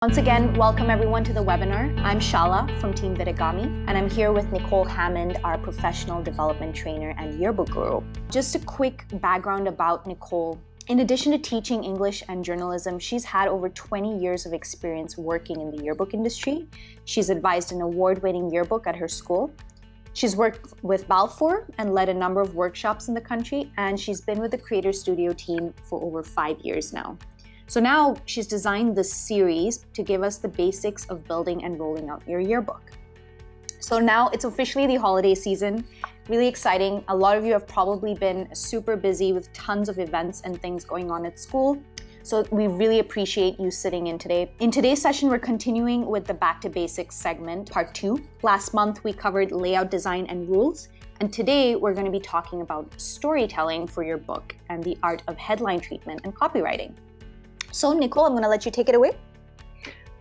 Once again, welcome everyone to the webinar. I'm Shala from Team Vidagami, and I'm here with Nicole Hammond, our professional development trainer and yearbook guru. Just a quick background about Nicole. In addition to teaching English and journalism, she's had over 20 years of experience working in the yearbook industry. She's advised an award-winning yearbook at her school. She's worked with Balfour and led a number of workshops in the country, and she's been with the Creator Studio team for over 5 years now. So now she's designed this series to give us the basics of building and rolling out your yearbook. So now it's officially the holiday season, really exciting. A lot of you have probably been super busy with tons of events and things going on at school. So we really appreciate you sitting in today. In today's session, we're continuing with the Back to Basics segment, part 2. Last month, we covered layout design and rules. And today we're going to be talking about storytelling for your book and the art of headline treatment and copywriting. So Nicole, I'm going to let you take it away.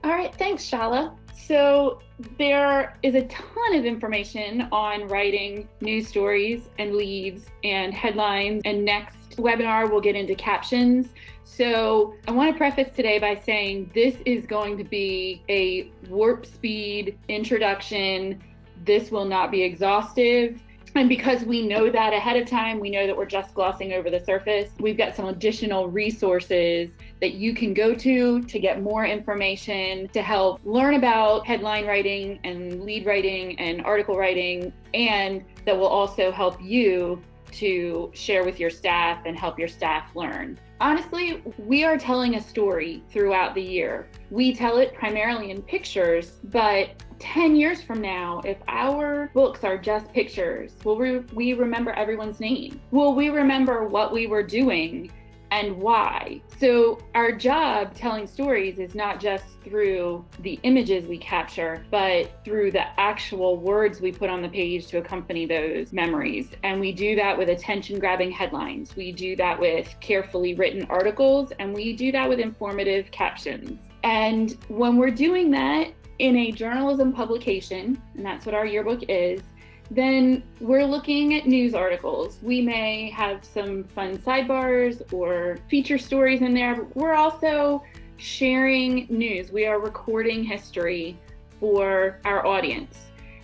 All right, thanks, Shala. So there is a ton of information on writing news stories and leads and headlines, and next webinar we'll get into captions. So I want to preface today by saying this is going to be a warp speed introduction. This will not be exhaustive. And because we know that ahead of time, we know that we're just glossing over the surface. We've got some additional resources that you can go to get more information, to help learn about headline writing and lead writing and article writing, and that will also help you to share with your staff and help your staff learn. Honestly, we are telling a story throughout the year. We tell it primarily in pictures, but 10 years from now, if our books are just pictures, will we remember everyone's name? Will we remember what we were doing and why? So our job telling stories is not just through the images we capture, but through the actual words we put on the page to accompany those memories. And we do that with attention-grabbing headlines. We do that with carefully written articles, and we do that with informative captions. And when we're doing that in a journalism publication, and that's what our yearbook is, then we're looking at news articles. We may have some fun sidebars or feature stories in there, but we're also sharing news. We are recording history for our audience.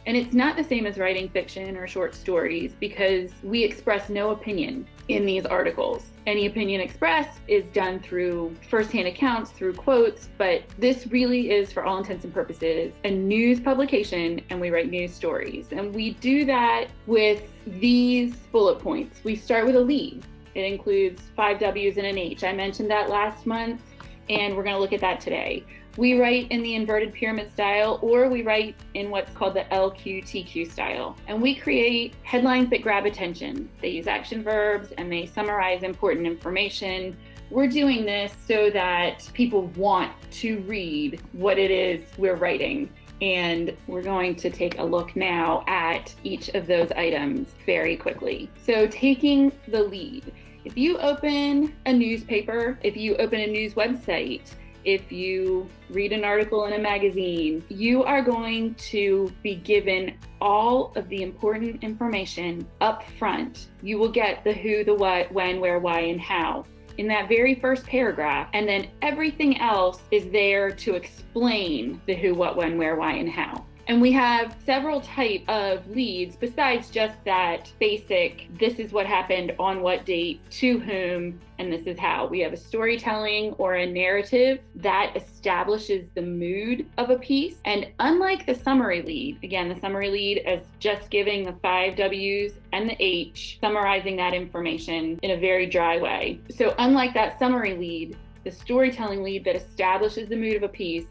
And it's not the same as writing fiction or short stories because we express no opinion in these articles. Any opinion expressed is done through firsthand accounts, through quotes, but this really is, for all intents and purposes, a news publication, and we write news stories. And we do that with these bullet points. We start with a lead. It includes 5 W's and an H. I mentioned that last month, and we're going to look at that today. We write in the inverted pyramid style, or we write in what's called the LQTQ style. And we create headlines that grab attention. They use action verbs and they summarize important information. We're doing this so that people want to read what it is we're writing. And we're going to take a look now at each of those items very quickly. So taking the lead. If you open a newspaper, if you open a news website, if you read an article in a magazine, you are going to be given all of the important information up front. You will get the who, the what, when, where, why, and how in that very first paragraph. And then everything else is there to explain the who, what, when, where, why, and how. And we have several types of leads besides just that basic, this is what happened on what date, to whom, and this is how. We have a storytelling or a narrative that establishes the mood of a piece. And unlike the summary lead, again, the summary lead is just giving the 5 W's and the H, summarizing that information in a very dry way. So unlike that summary lead, the storytelling lead that establishes the mood of a piece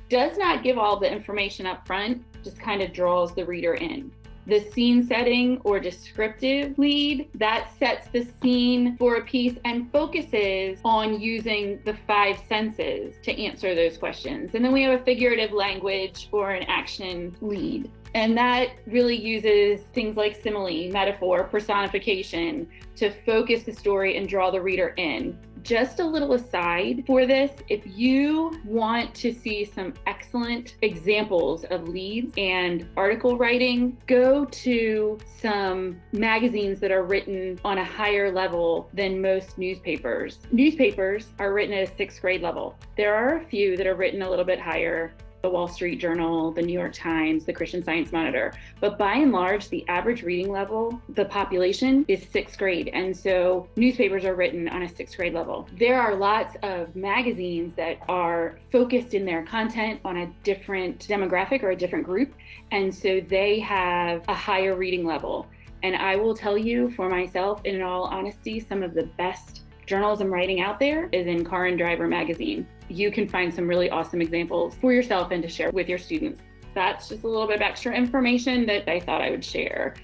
does not give all the information up front, just kind of draws the reader in. The scene setting or descriptive lead, that sets the scene for a piece and focuses on using the 5 senses to answer those questions. And then we have a figurative language or an action lead. And that really uses things like simile, metaphor, personification to focus the story and draw the reader in. just a little aside for this, if you want to see some excellent examples of leads and article writing, go to some magazines that are written on a higher level than most newspapers. Newspapers are written at a 6th grade level. There are a few that are written a little bit higher, the Wall Street Journal, the New York Times, the Christian Science Monitor. But by and large, the average reading level, the population is 6th grade. And so newspapers are written on a 6th grade level. There are lots of magazines that are focused in their content on a different demographic or a different group. And so they have a higher reading level. And I will tell you for myself, in all honesty, some of the best journalism writing out there is in Car and Driver magazine. You can find some really awesome examples for yourself and to share with your students. That's just a little bit of extra information that I thought I would share.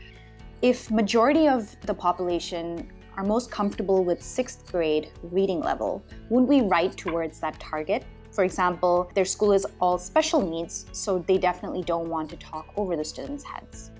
If majority of the population are most comfortable with 6th grade reading level, wouldn't we write towards that target? For example, their school is all special needs, so they definitely don't want to talk over the students' heads.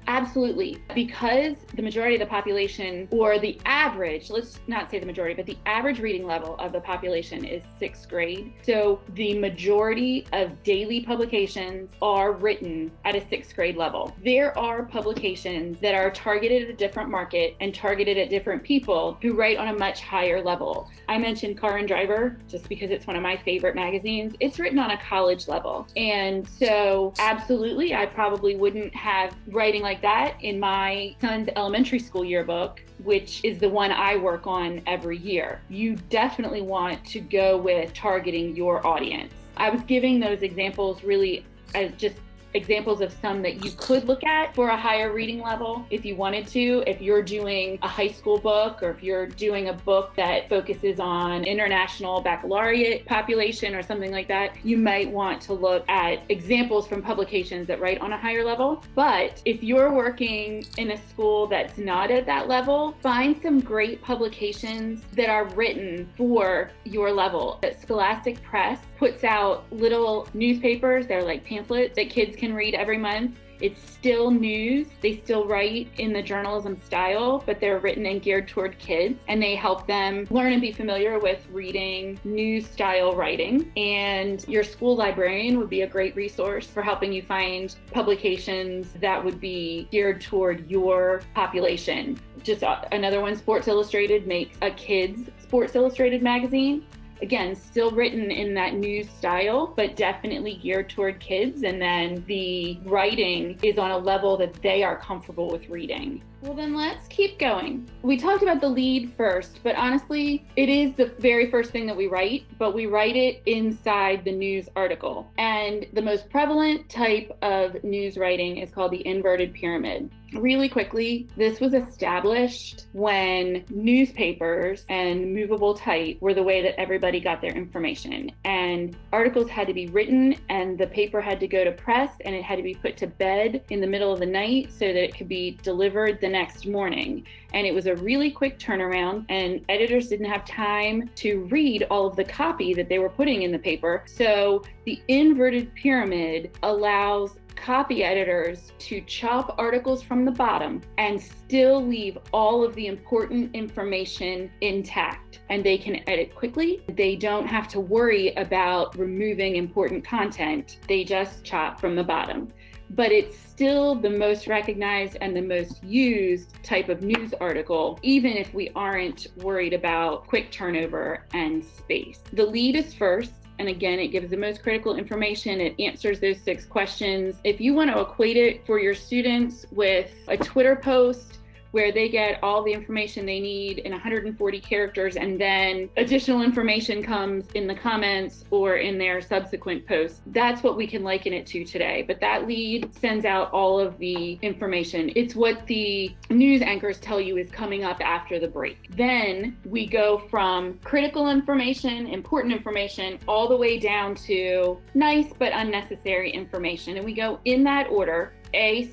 Absolutely. Because the majority of the population, or the average, let's not say the majority, but the average reading level of the population is 6th grade. So the majority of daily publications are written at a 6th grade level. There are publications that are targeted at a different market and targeted at different people who write on a much higher level. I mentioned Car and Driver just because it's one of my favorite magazines. It's written on a college level. And so absolutely, I probably wouldn't have writing like that in my son's elementary school yearbook, which is the one I work on every year. You definitely want to go with targeting your audience. I was giving those examples really as just examples of some that you could look at for a higher reading level if you wanted to. If you're doing a high school book, or if you're doing a book that focuses on international baccalaureate population or something like that, you might want to look at examples from publications that write on a higher level. But if you're working in a school that's not at that level, find some great publications that are written for your level. Scholastic Press puts out little newspapers. They're like pamphlets that kids can read every month. It's still news. They still write in the journalism style, but they're written and geared toward kids, and they help them learn and be familiar with reading news style writing. And your school librarian would be a great resource for helping you find publications that would be geared toward your population. Just another one, Sports Illustrated makes a kids Sports Illustrated magazine. Again, still written in that news style, but definitely geared toward kids. And then the writing is on a level that they are comfortable with reading. Well, then let's keep going. We talked about the lead first, but honestly, it is the very first thing that we write, but we write it inside the news article. And the most prevalent type of news writing is called the inverted pyramid. Really quickly, this was established when newspapers and movable type were the way that everybody got their information. And articles had to be written, and the paper had to go to press, and it had to be put to bed in the middle of the night so that it could be delivered the next morning. And it was a really quick turnaround, and editors didn't have time to read all of the copy that they were putting in the paper. So the inverted pyramid allows copy editors to chop articles from the bottom and still leave all of the important information intact. And they can edit quickly. They don't have to worry about removing important content. They just chop from the bottom. But it's still the most recognized and the most used type of news article, even if we aren't worried about quick turnover and space. The lead is first. And again, it gives the most critical information. It answers those 6 questions. If you want to equate it for your students with a Twitter post where they get all the information they need in 140 characters, and then additional information comes in the comments or in their subsequent posts, that's what we can liken it to today. But that lead sends out all of the information. It's what the news anchors tell you is coming up after the break. Then we go from critical information, important information, all the way down to nice but unnecessary information. And we go in that order.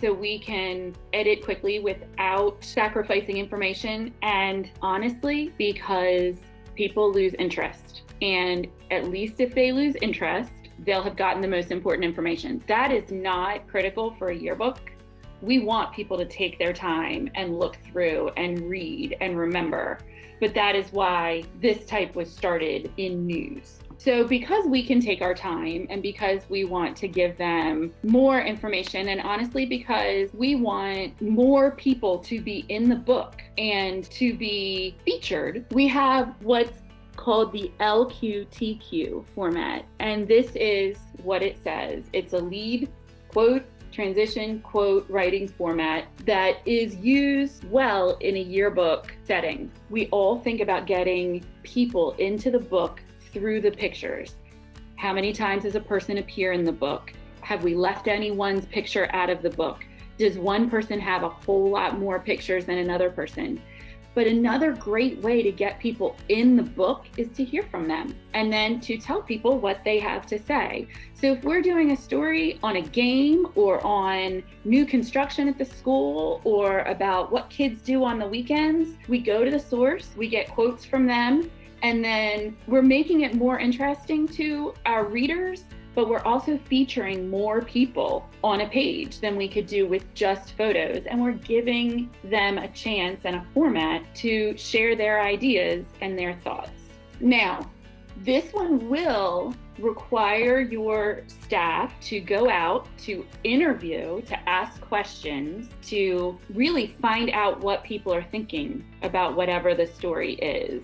So we can edit quickly without sacrificing information, and honestly, because people lose interest. And at least if they lose interest, they'll have gotten the most important information. That is not critical for a yearbook. We want people to take their time and look through and read and remember. but that is why this type was started in news. So because we can take our time and because we want to give them more information, and honestly, because we want more people to be in the book and to be featured, we have what's called the LQTQ format. And this is what it says. It's a lead, quote, transition, quote, writing format that is used well in a yearbook setting. We all think about getting people into the book through the pictures. How many times does a person appear in the book? Have we left anyone's picture out of the book? Does one person have a whole lot more pictures than another person? But another great way to get people in the book is to hear from them and then to tell people what they have to say. So if we're doing a story on a game or on new construction at the school or about what kids do on the weekends, we go to the source, we get quotes from them, and then we're making it more interesting to our readers, but we're also featuring more people on a page than we could do with just photos. And we're giving them a chance and a format to share their ideas and their thoughts. Now, this one will require your staff to go out, to interview, to ask questions, to really find out what people are thinking about whatever the story is.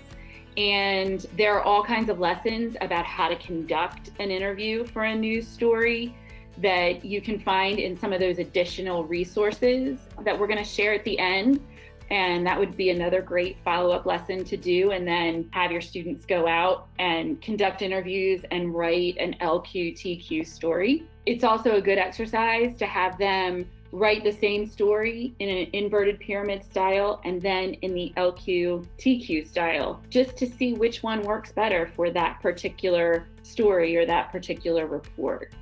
And there are all kinds of lessons about how to conduct an interview for a news story that you can find in some of those additional resources that we're going to share at the end. And that would be another great follow-up lesson to do, and then have your students go out and conduct interviews and write an LQTQ story. It's also a good exercise to have them write the same story in an inverted pyramid style and then in the LQTQ style, just to see which one works better for that particular story or that particular report.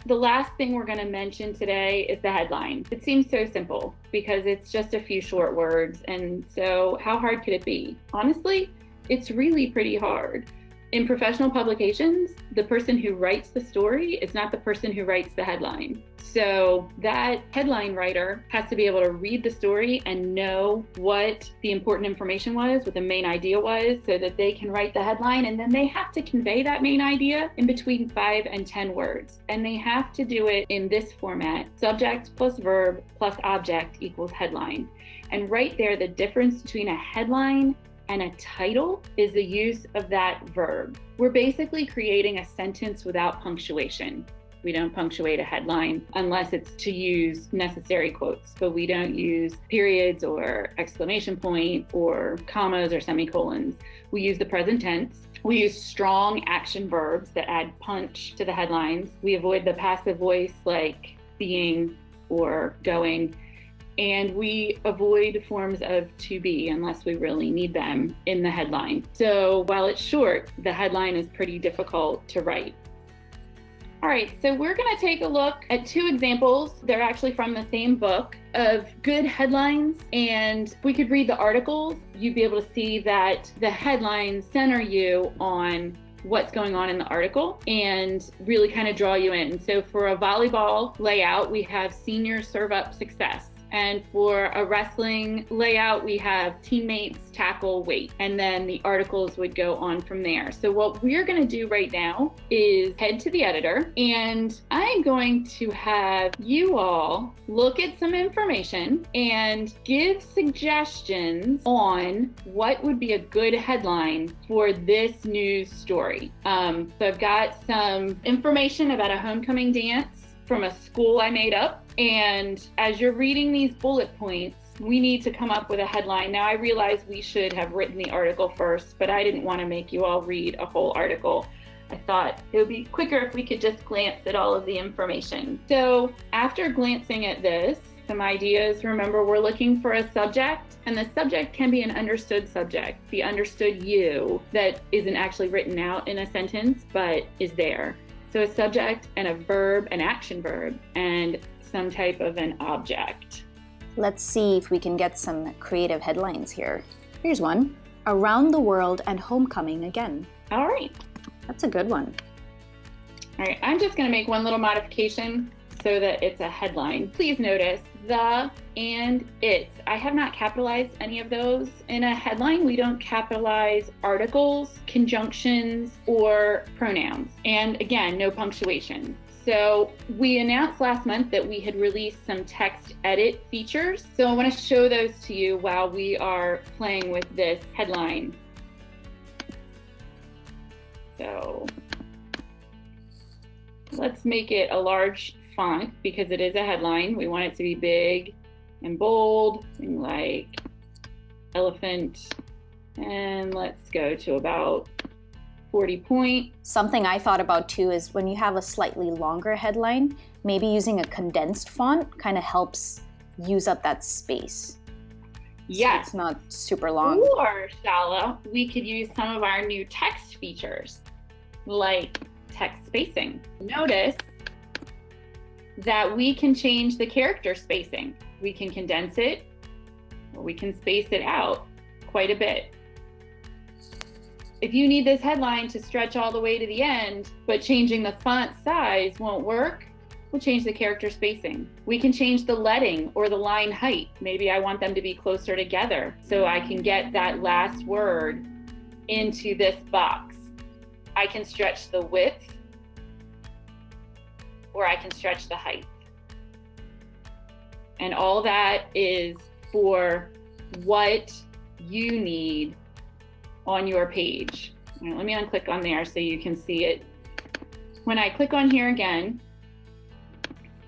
The last thing we're going to mention today is the headline. It seems so simple because it's just a few short words, and so how hard could it be? Honestly, it's really pretty hard. In professional publications, the person who writes the story is not the person who writes the headline. So that headline writer has to be able to read the story and know what the important information was, what the main idea was, so that they can write the headline. And then they have to convey that main idea in between 5 and 10 words. And they have to do it in this format: subject plus verb plus object equals headline. And right there, the difference between a headline and a title is the use of that verb. We're basically creating a sentence without punctuation. We don't punctuate a headline unless it's to use necessary quotes, but we don't use periods or exclamation point or commas or semicolons. We use the present tense. We use strong action verbs that add punch to the headlines. We avoid the passive voice like being or going. And we avoid forms of to be unless we really need them in the headline. So while it's short, the headline is pretty difficult to write. All right, so we're going to take a look at 2 examples. They're actually from the same book of good headlines. And we could read the articles. You'd be able to see that the headlines center you on what's going on in the article and really kind of draw you in. So for a volleyball layout, we have seniors serve up success. And for a wrestling layout, we have teammates tackle weight. And then the articles would go on from there. So what we're going to do right now is head to the editor, and I'm going to have you all look at some information and give suggestions on what would be a good headline for this news story. So I've got some information about a homecoming dance from a school I made up. And as you're reading these bullet points, we need to come up with a headline. Now, I realize we should have written the article first, but I didn't want to make you all read a whole article. I thought it would be quicker if we could just glance at all of the information. So after glancing at this, some ideas. Remember, we're looking for a subject, and the subject can be an understood subject, the understood you that isn't actually written out in a sentence, but is there. So a subject and a verb, an action verb, and some type of an object. Let's see if we can get some creative headlines here. Here's one: around the world and homecoming again. All right. That's a good one. All right, I'm just gonna make one little modification. so that it's a headline. Please notice the and its. I have not capitalized any of those. In a headline, we don't capitalize articles, conjunctions, or pronouns. And again, no punctuation. So we announced last month that we had released some text edit features. So I want to show those to you while we are playing with this headline. So let's make it a large font because it is a headline. We want it to be big and bold, something like elephant. And let's go to about 40 point. Something I thought about too is when you have a slightly longer headline, maybe using a condensed font kind of helps use up that space. Yes. So it's not super long. Or, Shala, we could use some of our new text features, like text spacing. Notice that we can change the character spacing. We can condense it, or we can space it out quite a bit. If you need this headline to stretch all the way to the end, but changing the font size won't work, we'll change the character spacing. We can change the leading or the line height. Maybe I want them to be closer together so I can get that last word into this box. I can stretch the width or I can stretch the height. And all that is for what you need on your page. All right, let me unclick on there so you can see it. When I click on here again,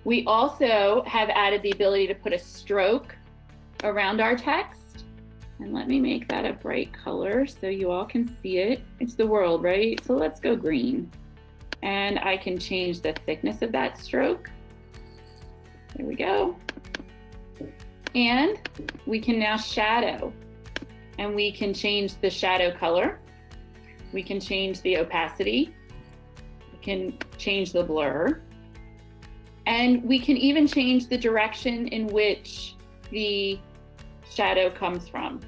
we also have added the ability to put a stroke around our text. And let me make that a bright color so you all can see it. It's the world, right? So let's go green. And I can change the thickness of that stroke. There we go. And we can now shadow. And we can change the shadow color. We can change the opacity. We can change the blur. And we can even change the direction in which the shadow comes from.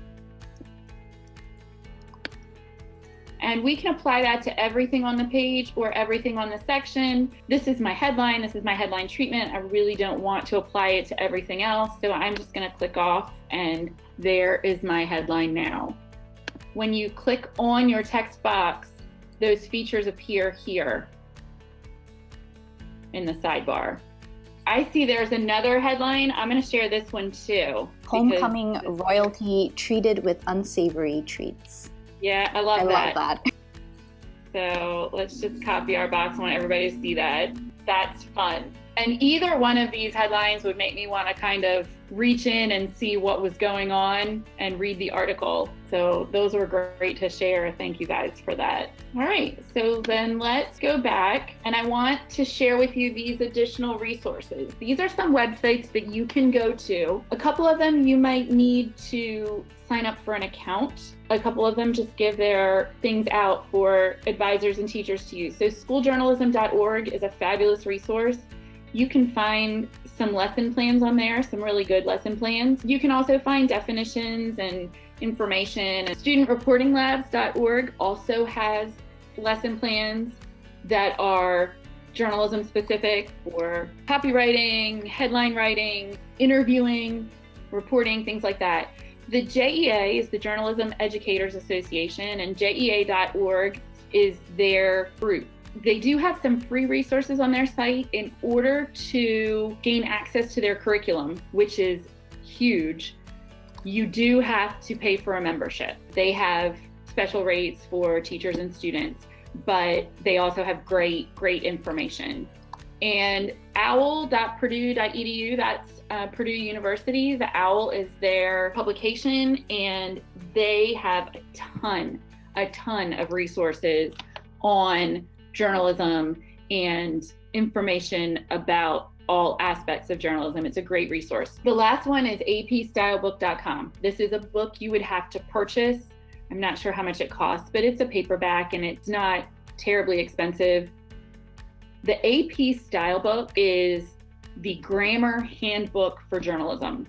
And we can apply that to everything on the page or everything on the section. This is my headline. This is my headline treatment. I really don't want to apply it to everything else. So I'm just going to click off and there is my headline now. When you click on your text box, those features appear here in the sidebar. I see there's another headline. I'm going to share this one too. Homecoming royalty treated with unsavory treats. Yeah, I love that. Love that. So let's just copy our box. I want everybody to see that. That's fun. And either one of these headlines would make me want to kind of reach in and see what was going on and read the article. So those were great to share. Thank you guys for that. All right, so then let's go back and I want to share with you these additional resources. These are some websites that you can go to. A couple of them you might need to sign up for an account. A couple of them just give their things out for advisors and teachers to use. So schooljournalism.org is a fabulous resource. You can find some lesson plans on there, some really good lesson plans. You can also find definitions and information. Studentreportinglabs.org also has lesson plans that are journalism specific for copywriting, headline writing, interviewing, reporting, things like that. The JEA is the Journalism Educators Association, and JEA.org is their group. They do have some free resources on their site in order to gain access to their curriculum, which is huge. You do have to pay for a membership. They have special rates for teachers and students, but they also have great information. And owl.purdue.edu, that's Purdue University. The OWL is their publication, and they have a ton of resources on journalism and information about all aspects of journalism. It's a great resource. The last one is apstylebook.com. This is a book you would have to purchase. I'm not sure how much it costs, but it's a paperback and it's not terribly expensive. The AP Style Book is the grammar handbook for journalism.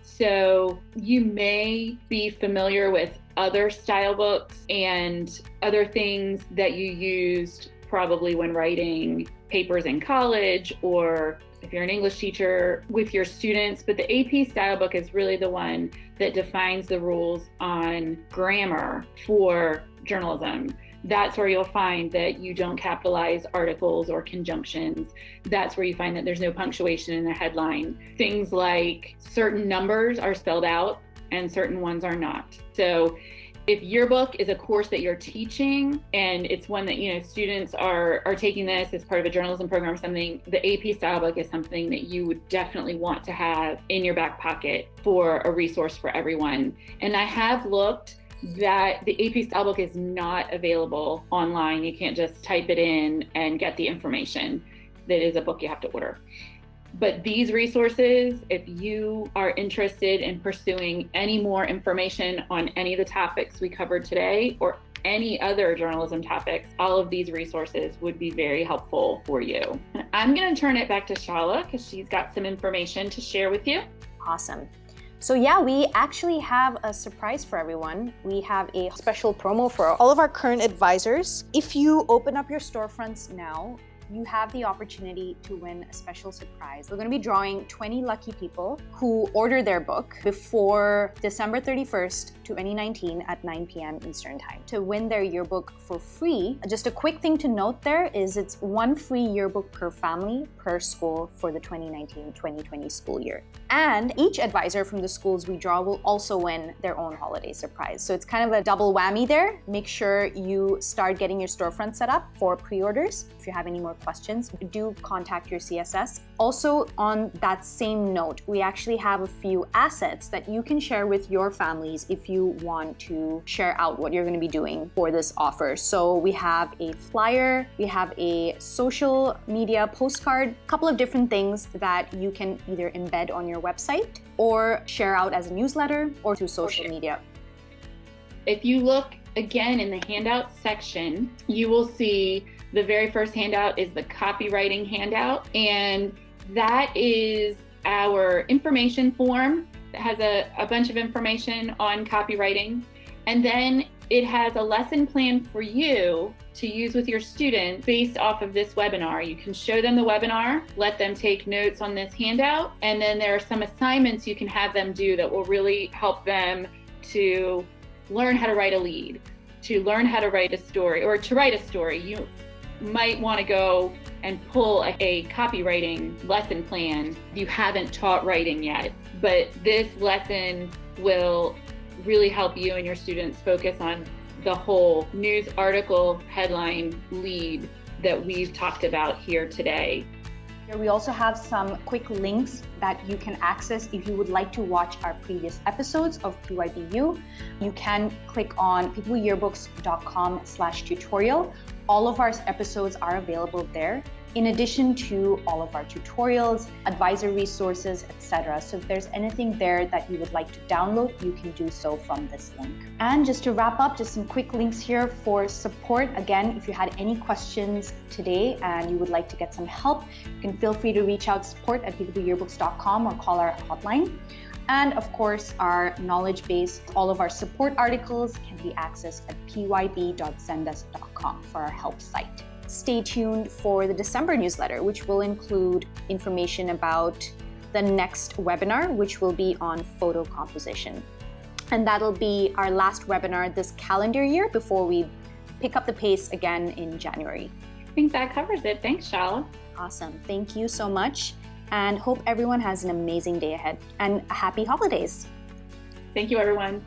So you may be familiar with other style books and other things that you used probably when writing papers in college or if you're an English teacher, with your students. But the AP style book is really the one that defines the rules on grammar for journalism. That's where you'll find that you don't capitalize articles or conjunctions. That's where you find that there's no punctuation in the headline. Things like certain numbers are spelled out and certain ones are not. So if yearbook is a course that you're teaching and it's one that, students are taking this as part of a journalism program or something, the AP style book is something that you would definitely want to have in your back pocket for a resource for everyone. And I have looked that the AP style book is not available online. You can't just type it in and get the information. That is a book you have to order. But these resources, if you are interested in pursuing any more information on any of the topics we covered today or any other journalism topics, all of these resources would be very helpful for you. I'm going to turn it back to Shala because she's got some information to share with you. Awesome. So yeah, we actually have a surprise for everyone. We have a special promo for all of our current advisors. If you open up your storefronts now, you have the opportunity to win a special surprise. We're going to be drawing 20 lucky people who order their book before December 31st, 2019 at 9 p.m. Eastern Time to win their yearbook for free. Just a quick thing to note there is it's one free yearbook per family per school for the 2019-2020 school year. And each advisor from the schools we draw will also win their own holiday surprise. So it's kind of a double whammy there. Make sure you start getting your storefront set up for pre-orders. If you have any more questions, do contact your CSS. Also, on that same note, we actually have a few assets that you can share with your families if you want to share out what you're going to be doing for this offer. So we have a flyer, we have a social media postcard, a couple of different things that you can either embed on your website or share out as a newsletter or through social media. If you look again in the handout section, you will see the very first handout is the copywriting handout, and that is our information form that has a bunch of information on copywriting. And then it has a lesson plan for you to use with your students based off of this webinar. You can show them the webinar, let them take notes on this handout, and then there are some assignments you can have them do that will really help them to learn how to write a lead, to learn how to write a story, or to write a story. You might want to go and pull a copywriting lesson plan if you haven't taught writing yet. But this lesson will really help you and your students focus on the whole news article headline lead that we've talked about here today. We also have some quick links that you can access if you would like to watch our previous episodes of PYBU. You can click on picabooyearbooks.com/tutorial. All of our episodes are available there, in addition to all of our tutorials, advisor resources, etc. So if there's anything there that you would like to download, you can do so from this link. And just to wrap up, just some quick links here for support. Again, if you had any questions today and you would like to get some help, you can feel free to reach out support@picabooyearbooks.com or call our hotline. And of course, our knowledge base, all of our support articles can be accessed at pyb.zendesk.com for our help site. Stay tuned for the December newsletter, which will include information about the next webinar, which will be on photo composition. And that'll be our last webinar this calendar year before we pick up the pace again in January. I think that covers it. Thanks, Shala. Awesome. Thank you so much. And hope everyone has an amazing day ahead and happy holidays. Thank you, everyone.